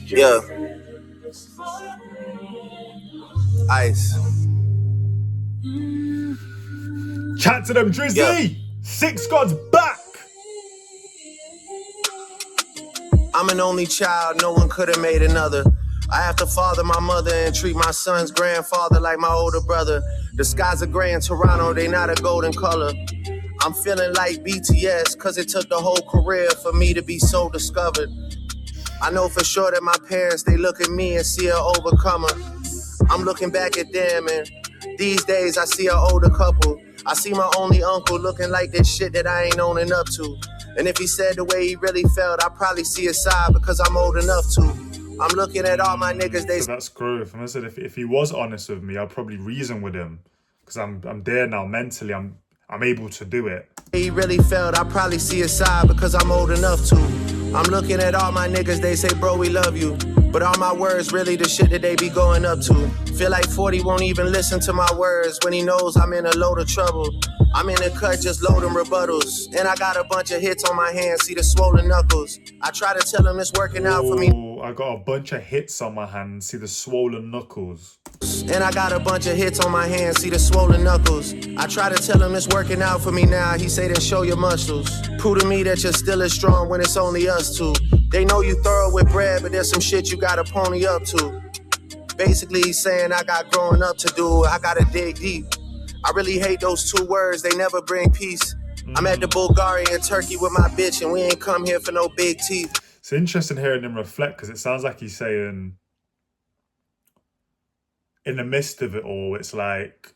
Yeah. Ice. Chat to them, Drizzy! Yeah. Six Gods back! I'm an only child, no one could have made another. I have to father my mother and treat my son's grandfather like my older brother. The skies are gray in Toronto, they not a golden color. I'm feeling like BTS, cause it took the whole career for me to be so discovered. I know for sure that my parents, they look at me and see an overcomer. I'm looking back at them and these days I see an older couple. I see my only uncle looking like this shit that I ain't owning up to. And if he said the way he really felt, I probably see his side because I'm old enough to. I'm looking at all my niggas, they... So that's growth. And I said, if he was honest with me, I'd probably reason with him. Because I'm there now mentally, I'm able to do it. He really felt, I probably see his side because I'm old enough to. I'm looking at all my niggas, they say, bro, we love you. But all my words really the shit that they be going up to. Feel like 40 won't even listen to my words when he knows I'm in a load of trouble. I'm in the cut just loading rebuttals. And I got a bunch of hits on my hands, see the swollen knuckles. I try to tell him it's working out for me. I got a bunch of hits on my hands, see the swollen knuckles. And I got a bunch of hits on my hands, see the swollen knuckles. I try to tell him it's working out for me now. He say then show your muscles. Prove to me that you're still as strong when it's only us two. They know you thorough with bread, but there's some shit you gotta pony up to. Basically he's saying I got growing up to do, I gotta dig deep. I really hate those two words, they never bring peace. I'm at the Bulgarian Turkey with my bitch and we ain't come here for no big teeth. It's interesting hearing him reflect because it sounds like he's saying in the midst of it all, it's like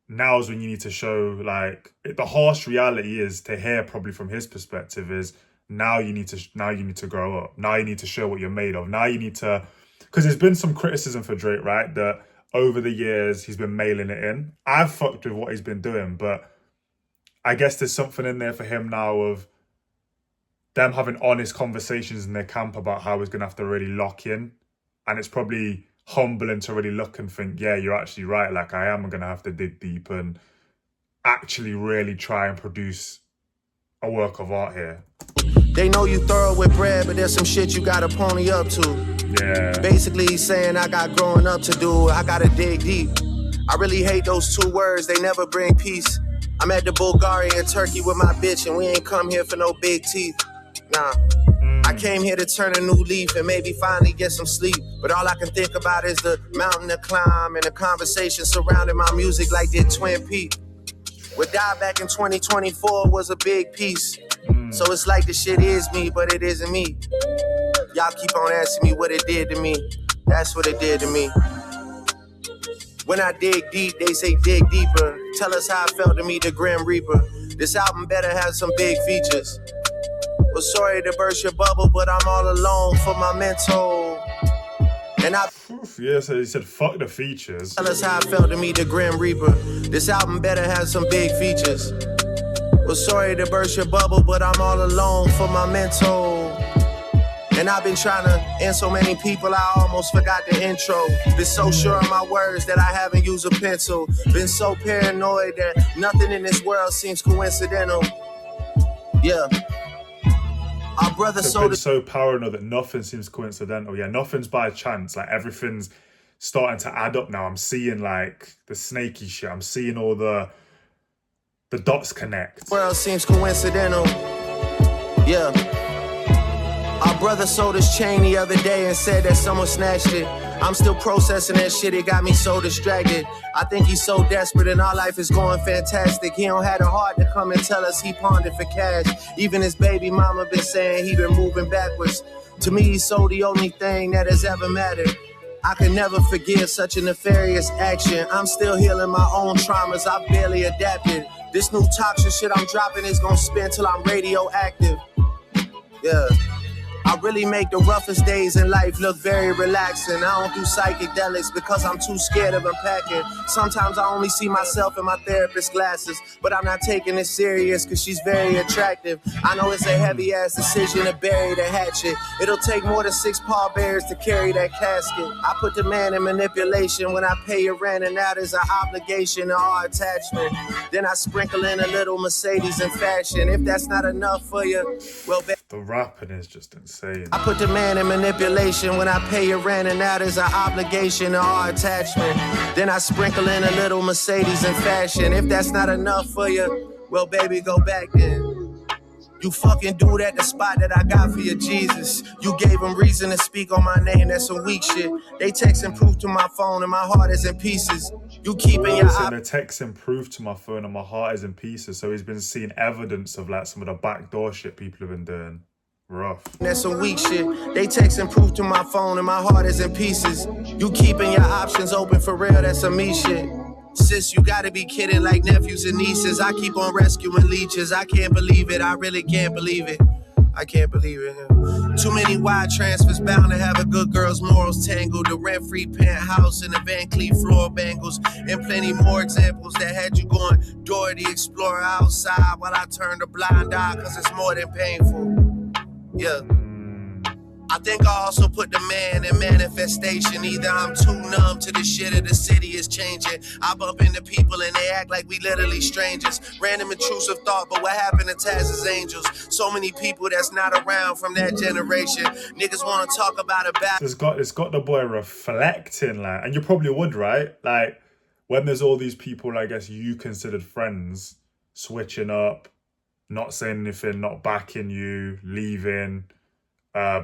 now's when you need to show, like, the harsh reality is to hear probably from his perspective is now you need to grow up. Now you need to show what you're made of. Now you need to, because there's been some criticism for Drake, right? That over the years he's been mailing it in. I've fucked with what he's been doing, but I guess there's something in there for him now of them having honest conversations in their camp about how he's going to have to really lock in. And it's probably humbling to really look and think, yeah, you're actually right. Like, I am going to have to dig deep and actually really try and produce a work of art here. They know you thorough with bread, but there's some shit you gotta pony up to. Yeah. Basically he's saying I got growing up to do, I gotta dig deep. I really hate those two words, they never bring peace. I'm at the Bulgarian Turkey with my bitch and we ain't come here for no big teeth. Nah. I came here to turn a new leaf and maybe finally get some sleep. But all I can think about is the mountain to climb and the conversation surrounding my music like did Twin Peaks. What died back in 2024 was a big piece. So it's like the shit is me, but it isn't me. Y'all keep on asking me what it did to me. That's what it did to me. When I dig deep, they say dig deeper. Tell us how it felt to meet the Grim Reaper. This album better have some big features. Well, sorry to burst your bubble, but I'm all alone for my mental. And yeah, so he said, fuck the features. Tell us how it felt to meet the Grim Reaper. This album better have some big features. Well, sorry to burst your bubble, but I'm all alone for my mental. And I've been trying to end so many people, I almost forgot the intro. Been so sure of my words that I haven't used a pencil. Been so paranoid that nothing in this world seems coincidental. Yeah. Our brother so paranoid that nothing seems coincidental. Yeah, nothing's by chance. Like, everything's starting to add up now. I'm seeing, like, the snaky shit. I'm seeing all the dots connect. World seems coincidental. Yeah. Our brother sold his chain the other day and said that someone snatched it. I'm still processing that shit, it got me so distracted. I think he's so desperate and our life is going fantastic. He don't have the heart to come and tell us he pawned it for cash. Even his baby mama been saying he been moving backwards. To me, he sold the only thing that has ever mattered. I can never forgive such a nefarious action. I'm still healing my own traumas, I've barely adapted. This new toxic shit I'm dropping is gonna spin till I'm radioactive. Yeah. I really make the roughest days in life look very relaxing. I don't do psychedelics because I'm too scared of unpacking. Sometimes I only see myself in my therapist's glasses, but I'm not taking it serious because she's very attractive. I know it's a heavy ass decision to bury the hatchet. It'll take more than 6 pallbearers to carry that casket. I put the man in manipulation when I pay your rent, and that is an obligation to our attachment. Then I sprinkle in a little Mercedes in fashion. If that's not enough for you, well, The rapping is just insane. I put the man in manipulation. When I pay your rent, and that is an obligation or our attachment. Then I sprinkle in a little Mercedes in fashion. If that's not enough for you, well, baby, go back then. You fucking dude at the spot that I got for you, Jesus. You gave them reason to speak on my name, that's some weak shit. They texting proof to my phone and my heart is in pieces. You keeping your the texting proof to my phone and my heart is in pieces. So he's been seeing evidence of like some of the backdoor shit people have been doing. Rough. That's some weak shit. They texting proof to my phone and my heart is in pieces. You keeping your options open for real, that's some me shit. Sis, you gotta be kidding, like nephews and nieces. I keep on rescuing leeches. I can't believe it. I really can't believe it. I can't believe it. Too many wide transfers, bound to have a good girl's morals tangled. The rent-free penthouse and the Van Cleef floor bangles. And plenty more examples that had you going Dora the Explorer outside while I turned a blind eye, cause it's more than painful. Yeah. I think I also put the man in manifestation. Either I'm too numb to the shit or the city is changing. I bump into people and they act like we literally strangers. Random intrusive thought, but what happened to Taz's Angels? So many people that's not around from that generation. Niggas want to talk about it back. It's got the boy reflecting, like, and you probably would, right? Like, when there's all these people, I guess you considered friends, switching up, not saying anything, not backing you, leaving,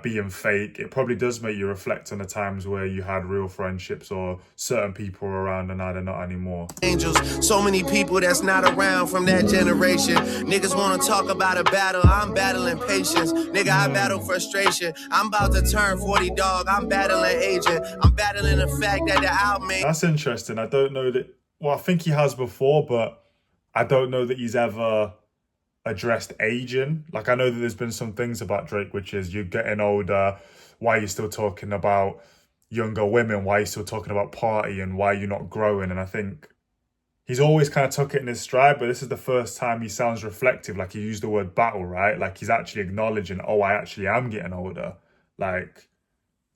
being fake, it probably does make you reflect on the times where you had real friendships or certain people around and now they're not anymore. Angels, so many people that's not around from that generation. Niggas want to talk about a battle, I'm battling patience. Nigga, I battle frustration. I'm about to turn 40, dog, I'm battling aging. I'm battling the fact that the album ain't... That's interesting. I don't know that... Well, I think he has before, but I don't know that he's ever addressed aging. Like, I know that there's been some things about Drake, which is you're getting older, why are you still talking about younger women, why are you still talking about party, and why are you not growing? And I think he's always kind of took it in his stride, but this is the first time he sounds reflective. Like, he used the word battle, right? Like, he's actually acknowledging, oh, I actually am getting older. Like,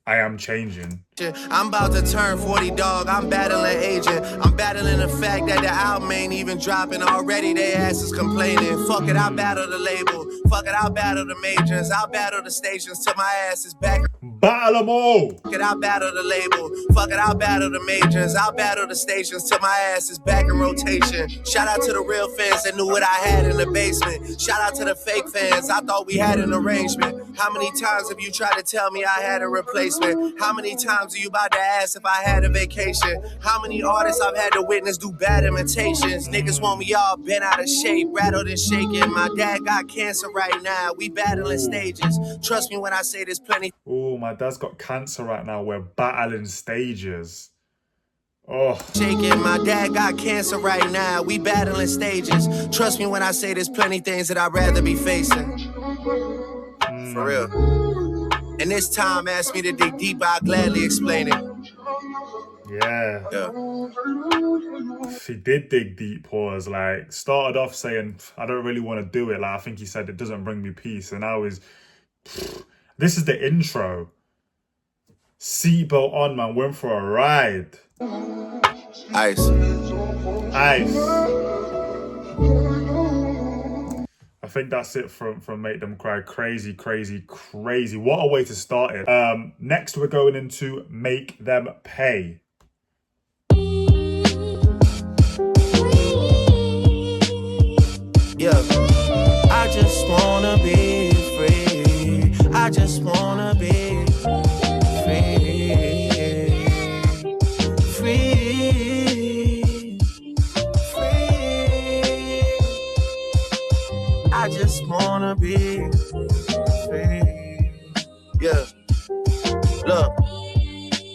I am changing. I'm about to turn 40, dog, I'm battling aging. I'm battling the fact that the album ain't even dropping. Already they asses complaining. Fuck it, I'll battle the label. Fuck it, I'll battle the majors. I'll battle the stations till my ass is back. Battle them all. Fuck it, I'll battle the label. Fuck it, I'll battle the majors. I'll battle the stations till my ass is back in rotation. Shout out to the real fans that knew what I had in the basement. Shout out to the fake fans, I thought we had an arrangement. How many times have you tried to tell me I had a replacement? How many times are you about to ask if I had a vacation? How many artists I've had to witness do bad imitations? Niggas want me all bent out of shape, rattled and shaking. My dad got cancer right now, we battling stages. Trust me when I say there's plenty. Oh, my dad's got cancer right now, we're battling stages. Oh. Shaking, my dad got cancer right now, we battling stages. Trust me when I say there's plenty things that I'd rather be facing. For real. And this time asked me to dig deeper, I'll gladly explain it. Yeah. He did dig deep, pause. Like, started off saying, I don't really want to do it. Like, I think he said it doesn't bring me peace. And now is, this is the intro. Seatbelt on, man. Went for a ride. Ice. I think that's it from Make Them Cry. Crazy. What a way to start it. Next, we're going into Make Them Pay. Yeah. I just wanna be free. I just wanna be free. I just wanna be free. Yeah. Look.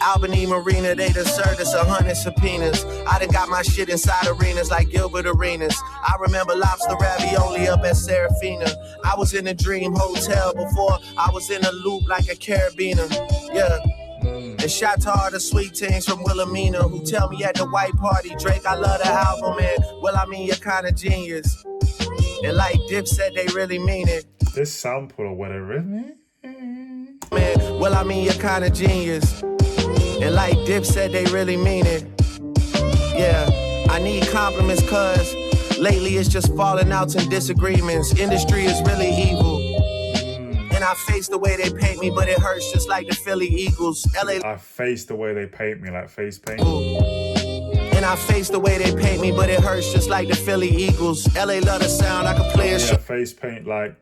Albany Marina, they done served us 100 subpoenas. I done got my shit inside arenas like Gilbert Arenas. I remember lobster ravioli up at Serafina. I was in a dream hotel before I was in a loop like a carabiner. Yeah. And shout to all the sweet teens from Wilhelmina who tell me at the white party, Drake, I love the album, man. Well, I mean, you're kind of genius. And like Dip said, they really mean it. This sample or whatever, isn't it? Man, well, I mean, you're kind of genius. And like Dip said, they really mean it. Yeah, I need compliments cause lately it's just falling outs and disagreements. Industry is really evil. And I face the way they paint me, but it hurts just like the Philly Eagles. LA. I face the way they paint me like face paint. And I face the way they paint me, but it hurts just like the Philly Eagles. LA love the sound, I could play a Yeah, face paint, like,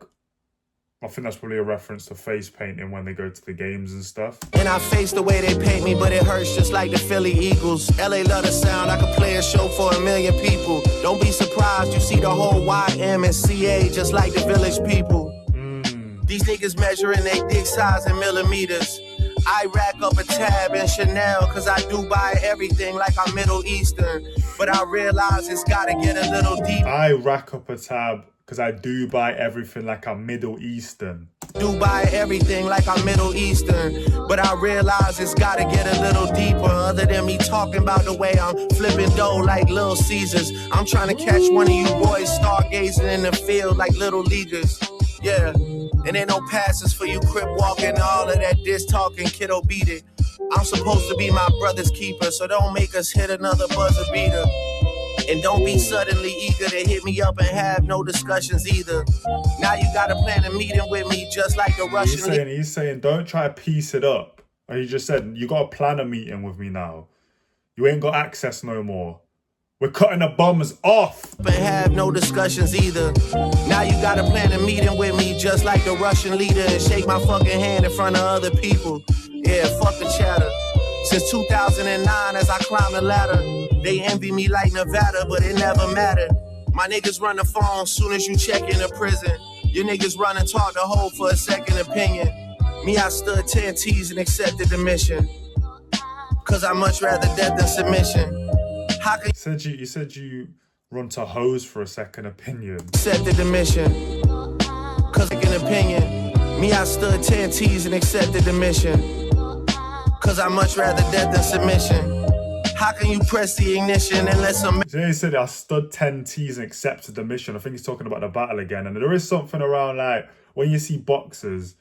I think that's probably a reference to face painting when they go to the games and stuff. And I face the way they paint me, but it hurts just like the Philly Eagles. LA love the sound, I could play a show for 1 million people. Don't be surprised, you see the whole YM and CA just like the Village People. These niggas measuring they dick size in millimeters. I rack up a tab in Chanel, cause I do buy everything like I'm Middle Eastern. But I realize it's gotta get a little deeper. I rack up a tab because I do buy everything like I'm Middle Eastern. Do buy everything like I'm Middle Eastern. But I realize it's gotta get a little deeper. Other than me talking about the way I'm flipping dough like Little Caesars. I'm trying to catch one of you boys stargazing in the field like little leaguers. Yeah, and ain't no passes for you crip walking, all of that diss talking, kiddo beat it. I'm supposed to be my brother's keeper, so don't make us hit another buzzer beater. And don't be suddenly eager to hit me up and have no discussions either. Now you gotta plan a meeting with me just like the Russian. He's saying don't try to piece it up. And he just said, you gotta plan a meeting with me now. You ain't got access no more. We're cutting the bums off. And have no discussions either. Now you gotta plan a meeting with me just like the Russian leader and shake my fucking hand in front of other people. Yeah, fuck the chatter. Since 2009 as I climb the ladder, they envy me like Nevada, but it never mattered. My niggas run the phone soon as you check into prison. Your niggas run and talk the hoe for a second opinion. Me, I stood 10 T's and accepted the mission. Cause I much rather death than submission. How can you said you run to hoes for a second opinion. Accepted the mission. Cause an opinion. Me, I stood 10 T's and accepted the mission. Cause I much rather death than submission. How can you press the ignition unless I'm... So he said I stood 10 T's and accepted the mission. I think he's talking about the battle again. And there is something around like, when you see boxers,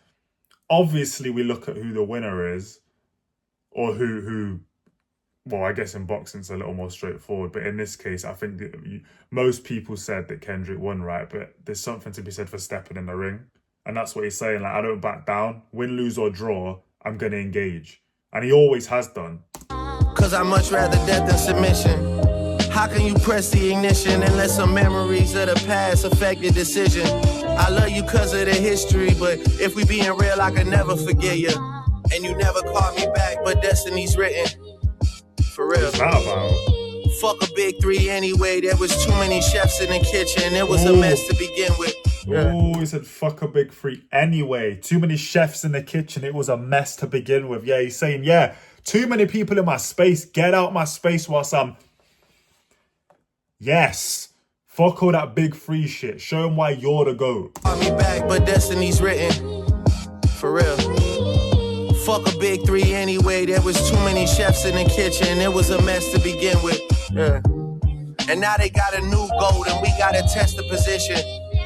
obviously we look at who the winner is. Or who well, I guess in boxing it's a little more straightforward. But in this case, I think that most people said that Kendrick won, right? But there's something to be said for stepping in the ring. And that's what he's saying. Like, I don't back down. Win, lose or draw, I'm going to engage. And he always has done. Cause I much rather death than submission. How can you press the ignition unless some memories of the past affect your decision? I love you cause of the history, but if we being real, I can never forget you. And you never called me back, but destiny's written. For real. What's that about? Fuck a big three anyway. There was too many chefs in the kitchen. It was a mess to begin with. Oh, he said fuck a big three anyway. Too many chefs in the kitchen. It was a mess to begin with. Yeah, he's saying, yeah, too many people in my space. Get out my space whilst I'm... Yes. Fuck all that big three shit. Show him why you're the GOAT. Call me back, but destiny's written. For real. Fuck a big three anyway. There was too many chefs in the kitchen. It was a mess to begin with. Yeah. And now they got a new GOAT and we gotta test the position.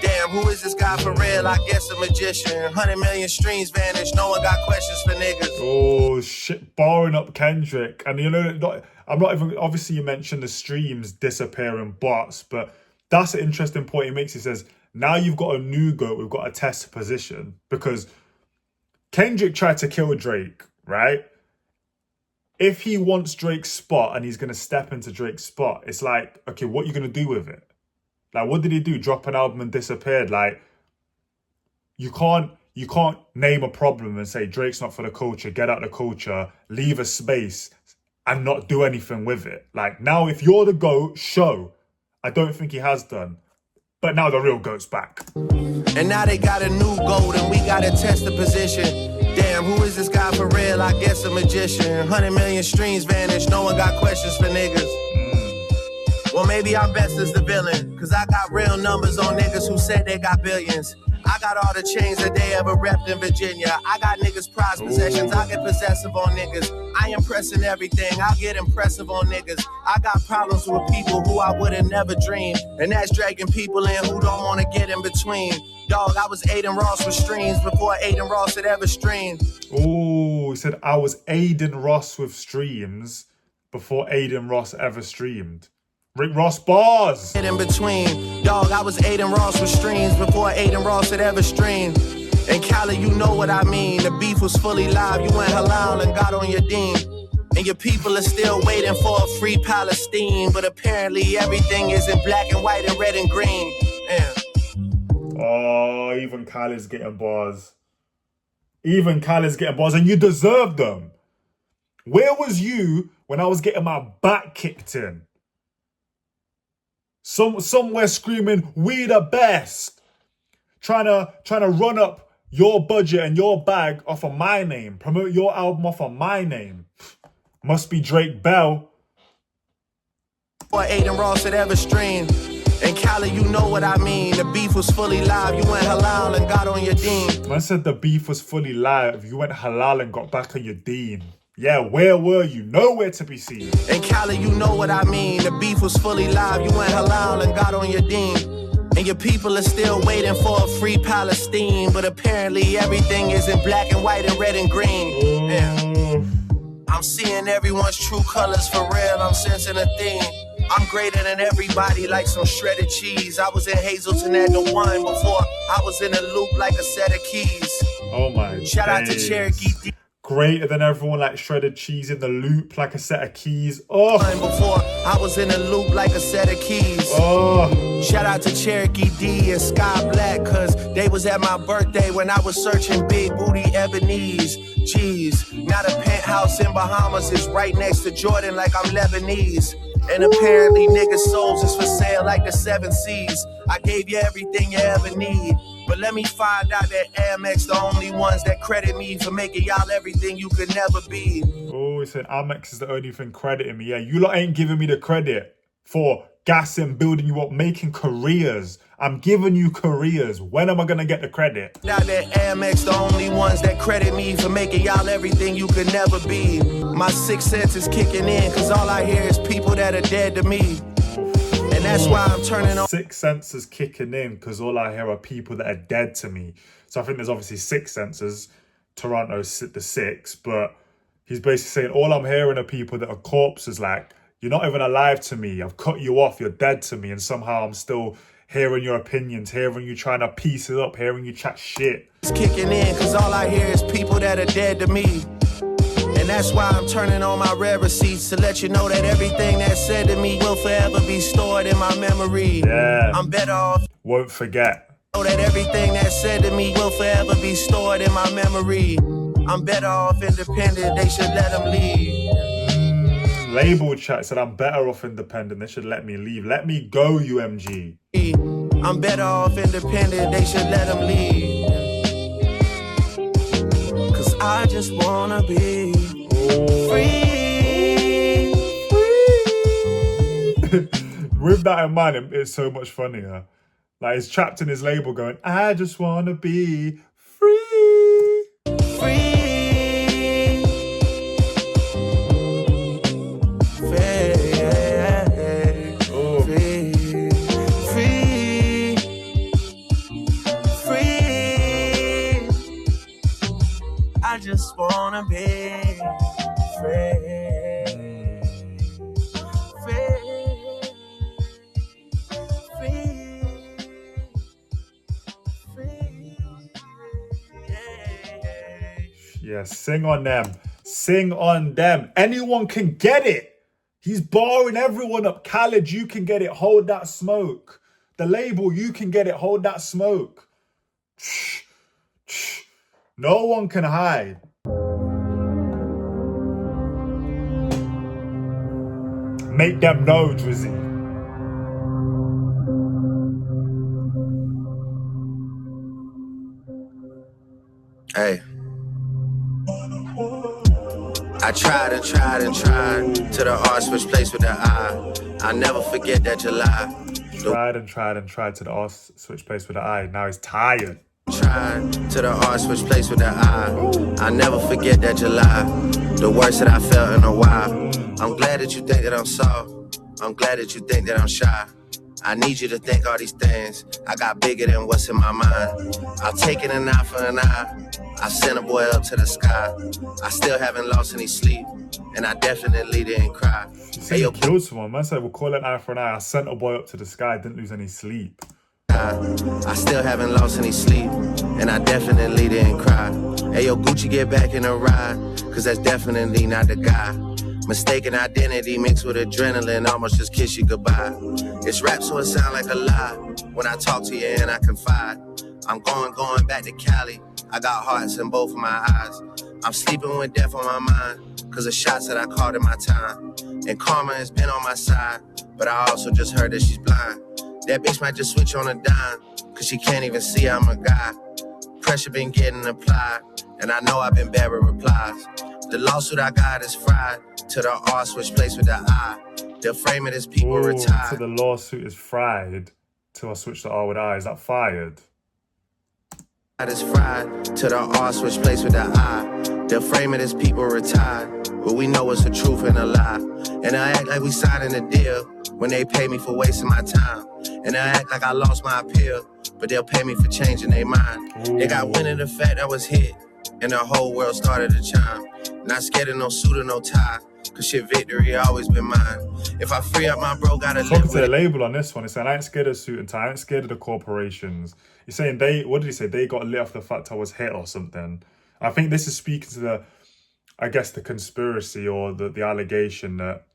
Damn, who is this guy for real? I guess a magician. 100 million streams vanished. No one got questions for niggas. Oh, shit. Barring up Kendrick. And you know, I'm not even... Obviously, you mentioned the streams disappearing bots, but that's an interesting point he makes. He says, now you've got a new GOAT. We've got to test the position. Because Kendrick tried to kill Drake, right? If he wants Drake's spot and he's going to step into Drake's spot, it's like, okay, what are you going to do with it? Like, what did he do? Drop an album and disappeared? Like, you can't name a problem and say Drake's not for the culture, get out the culture, leave a space and not do anything with it. Like, now if you're the GOAT, show. I don't think he has done. But now the real GOAT's back. And now they got a new GOAT and we gotta test the position. Damn, who is this guy for real? I guess a magician. 100 million streams vanished. No one got questions for niggas. Well, maybe I'm best as the villain, cause I got real numbers on niggas who said they got billions. I got all the chains that they ever repped in Virginia. I got niggas prize possessions, I get possessive on niggas. I impressing everything, I'll get impressive on niggas. I got problems with people who I would've never dreamed. And that's dragging people in who don't wanna get in between. Dog, I was Aiden Ross with streams before Aiden Ross had ever streamed. Oh, he said I was Aiden Ross with streams before Aiden Ross ever streamed. Rick Ross bars. In between, dog, I was Aiden Ross with streams before Aiden Ross had ever streamed. And Cali, you know what I mean. The beef was fully live. You went halal and got on your deen. And your people are still waiting for a free Palestine. But apparently everything is in black and white and red and green. Yeah. Oh, even Khalid's getting bars. Even Khalid's getting bars, and you deserve them. Where was you when I was getting my back kicked in? Somewhere screaming, "We the best." Trying to run up your budget and your bag off of my name. Promote your album off of my name. Must be Drake Bell. Or Aiden Ross at Everstream. And Cali, you know what I mean. The beef was fully live. You went halal and got on your deen. Man said the beef was fully live. You went halal and got back on your deen. Yeah, where were you? Nowhere to be seen. And Cali, you know what I mean. The beef was fully live. You went halal and got on your deen. And your people are still waiting for a free Palestine. But apparently everything is in black and white and red and green. Yeah. I'm seeing everyone's true colors for real. I'm sensing a theme. I'm greater than everybody like some shredded cheese. I was in Hazleton at the one before I was in a loop like a set of keys. Oh my Shout out to Cherokee D. Greater than everyone like shredded cheese in the loop like a set of keys. Oh. Before I was in a loop like a set of keys. Oh. Shout out to Cherokee D and Sky Black, cause they was at my birthday when I was searching big booty Ebony's. Jeez, now the penthouse in Bahamas is right next to Jordan like I'm Lebanese. And apparently niggas' souls is for sale like the 7 Seas. I gave you everything you ever need. But let me find out that Amex the only ones that credit me for making y'all everything you could never be. Oh, he said Amex is the only thing crediting me. Yeah, you lot ain't giving me the credit for gassing, building you up, making careers. I'm giving you careers. When am I gonna get the credit? Now that Amex the only ones that credit me for making y'all everything you could never be. My sixth sense is kicking in, cause all I hear is people that are dead to me. And that's why I'm turning on. Sixth sense is kicking in, cause all I hear are people that are dead to me. So I think there's obviously 6 senses. Toronto's the 6, but he's basically saying all I'm hearing are people that are corpses. Like, you're not even alive to me. I've cut you off. You're dead to me. And somehow I'm still hearing your opinions, hearing you trying to piece it up, hearing you chat shit. It's kicking in, cause all I hear is people that are dead to me. And that's why I'm turning on my red receipts to let you know that everything that's said to me will forever be stored in my memory. Yeah. I'm better off. Won't forget. Know that everything that's said to me will forever be stored in my memory. I'm better off independent. They should let them leave. Label chat said I'm better off independent. They should let me leave. Let me go, UMG. I'm better off independent. They should let them leave. Cause I just wanna be free. With that in mind, it's so much funnier. Like, he's trapped in his label going, I just wanna be free. Free. I just wanna be free. Free. Free. Free. Yeah, sing on them. Sing on them. Anyone can get it. He's barring everyone up. Khaled, you can get it. Hold that smoke. The label, you can get it. Hold that smoke. No one can hide. Make them know, Drizzy. Hey. I tried and tried and tried to the R switch place with the I. I never forget that July. Tried and tried and tried to the R switch place with the I. Now he's tired. Tried to the R switch place with the I never forget that July. The worst that I felt in a while. I'm glad that you think that I'm soft. I'm glad that you think that I'm shy. I need you to think all these things. I got bigger than what's in my mind. I'll take it an eye for an eye. I sent a boy up to the sky. I still haven't lost any sleep. And I definitely didn't cry. You say you killed someone. Man said we'll call an eye for an eye. I sent a boy up to the sky. Didn't lose any sleep. die. I still haven't lost any sleep, and I definitely didn't cry. Hey, yo, Gucci, get back in the ride, cause that's definitely not the guy. Mistaken identity mixed with adrenaline, almost just kiss you goodbye. It's rap, so it sound like a lie when I talk to you and I confide. I'm going back to Cali. I got hearts in both of my eyes. I'm sleeping with death on my mind, cause of shots that I caught in my time. And karma has been on my side, but I also just heard that she's blind. That bitch might just switch on a dime, cause she can't even see I'm a guy. Pressure been getting applied, and I know I've been bad with replies. The lawsuit I got is fried, to the R switch place with the I. They'll frame it as people retired. So the lawsuit is fried till I switch the R with I. Is that fired? Is fried, to the R switch place with the I. They'll frame it as people retired, but we know it's the truth and a lie. And they'll act like we signing a deal when they pay me for wasting my time. And they'll act like I lost my appeal, but they'll pay me for changing their mind. Ooh. They got wind of the fact I was hit, and the whole world started to chime. Not scared of no suit or no tie, cause shit, victory always been mine. If I free up my bro, gotta live Talking with to the it. label on this one, it's saying I ain't scared of suit and tie, I ain't scared of the corporations. He's saying what did he say? They got lit off the fact I was hit or something. I think this is speaking to the conspiracy or the allegation that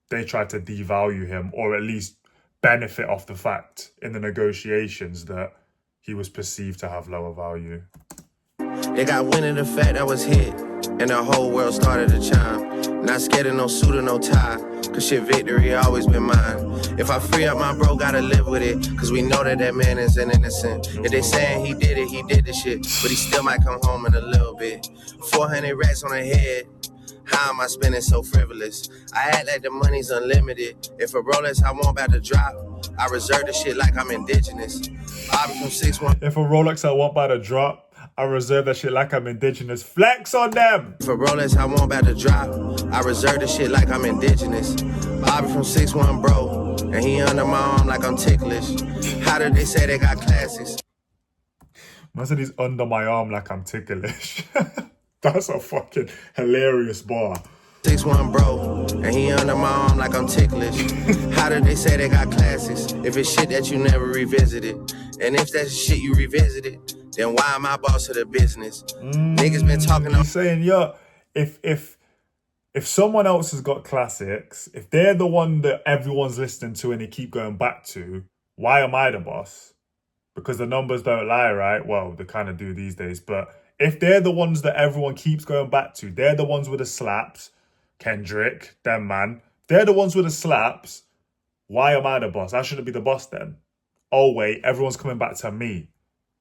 they tried to devalue him or at least benefit off the fact in the negotiations that he was perceived to have lower value. They got wind of the fact I was hit, and the whole world started to chime. Not scared of no suit or no tie, cause shit, victory always been mine. If I free up my bro, gotta live with it, cause we know that man is an innocent. If they saying he did the shit, but he still might come home in a little bit. 400 racks on the head, how am I spending so frivolous? I act like the money's unlimited. If a Rolex I want about to drop, I reserve the shit like I'm indigenous. Bobby from 6'1". If a Rolex I want by the drop, I reserve that shit like I'm indigenous. Flex on them! If a Rolex I want about to drop, I reserve the shit like I'm indigenous. Bobby from 6'1", bro, and he under my arm like I'm ticklish. How did they say they got classes? I said he's under my arm like I'm ticklish. That's a fucking hilarious bar. 6'1", bro, and he under my arm like I'm ticklish. How did they say they got classes if it's shit that you never revisited? And if that's shit you revisited, then why am I boss of the business? Niggas been talking on. He's saying, yo, if someone else has got classics, if they're the one that everyone's listening to and they keep going back to, why am I the boss? Because the numbers don't lie, right? Well, they kind of do these days. But if they're the ones that everyone keeps going back to, they're the ones with the slaps, Kendrick, them man, they're the ones with the slaps, why am I the boss? I shouldn't be the boss then. Oh, wait, everyone's coming back to me.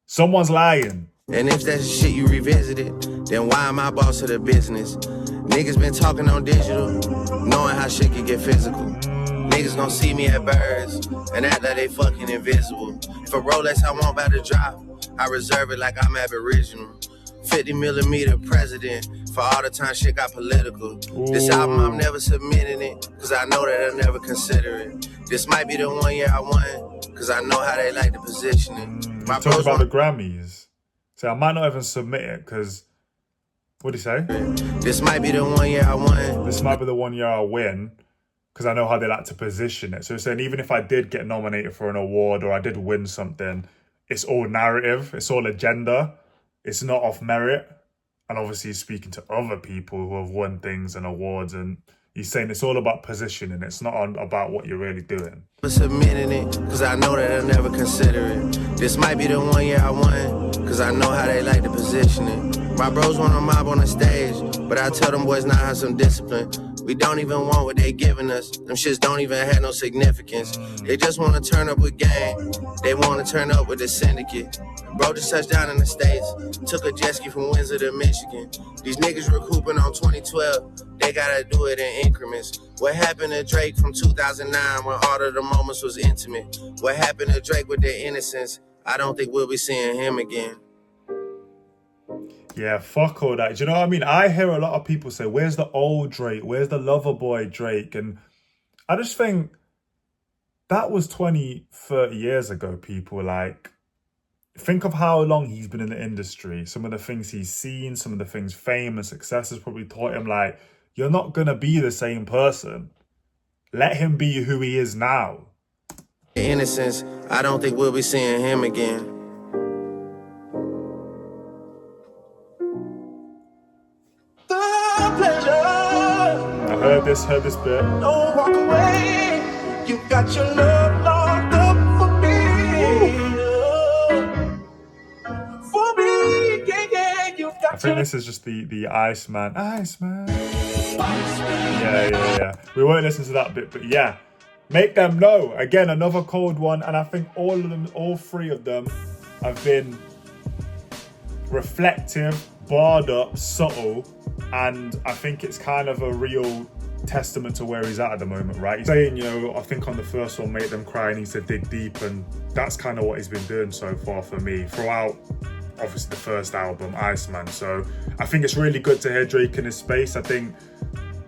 Someone's lying. And if that's shit you revisited, then why am I boss of the business? Niggas been talking on digital, knowing how shit can get physical. Niggas gon' see me at birds and act like they fucking invisible. If a Rolex I want about to drop, I reserve it like I'm Aboriginal. 50mm president, for all the time shit got political. This album I'm never submitting it, cause I know that I'll never consider it. This might be the 1 year I won, cause I know how they like to position it. My Talk about the Grammys. So I might not even submit it because, what did he say? This might be the 1 year I won. This might be the 1 year I win because I know how they like to position it. So he's saying even if I did get nominated for an award or I did win something, it's all narrative, it's all agenda, it's not off merit. And obviously he's speaking to other people who have won things and awards, and he's saying it's all about positioning. It's not about what you're really doing. Submitting it, cause I know that I'll never consider it. This might be the 1 year I won, cause I know how they like to position it. My bros want a mob on the stage, but I tell them boys not have some discipline. We don't even want what they giving us. Them shits don't even have no significance. They just want to turn up with gang. They want to turn up with the syndicate. Bro just touched down in the States. Took a jet ski from Windsor to Michigan. These niggas recouping on 2012. They gotta do it in increments. What happened to Drake from 2009 when all of the moments was intimate? What happened to Drake with their innocence? I don't think we'll be seeing him again. Yeah, fuck all that. Do you know what I mean? I hear a lot of people say, where's the old Drake? Where's the lover boy Drake? And I just think that was 20, 30 years ago, people. Like, think of how long he's been in the industry. Some of the things he's seen, some of the things fame and success has probably taught him, like, you're not going to be the same person. Let him be who he is now. innocence, I don't think we'll be seeing him again. The pleasure. I heard this bit. Don't walk away. You got your love locked up for me. For me, yeah, you got I think this is just the Iceman. Iceman. Yeah. We won't listen to that bit, but yeah. Make Them Know. Again, another cold one. And I think all three of them have been reflective, barred up, subtle. And I think it's kind of a real testament to where he's at the moment, right? He's saying, I think on the first one, Make Them Cry, he needs to dig deep. And that's kind of what he's been doing so far for me throughout, obviously, the first album, Iceman. So I think it's really good to hear Drake in his space. I think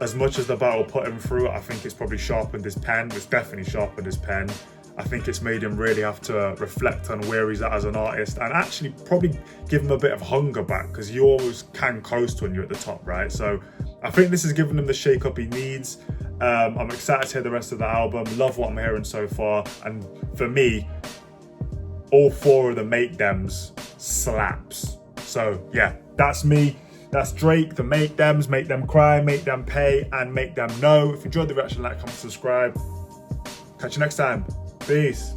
as much as the battle put him through, I think it's probably sharpened his pen. It's definitely sharpened his pen. I think it's made him really have to reflect on where he's at as an artist and actually probably give him a bit of hunger back, because you always can coast when you're at the top, right? So I think this has given him the shake-up he needs. I'm excited to hear the rest of the album. Love what I'm hearing so far. And for me, all four of the Make Thems slaps. So yeah, that's me. That's Drake, the Make Thems, Make Them Cry, Make Them Pay, and Make Them Know. If you enjoyed the reaction, like, comment, subscribe. Catch you next time. Peace.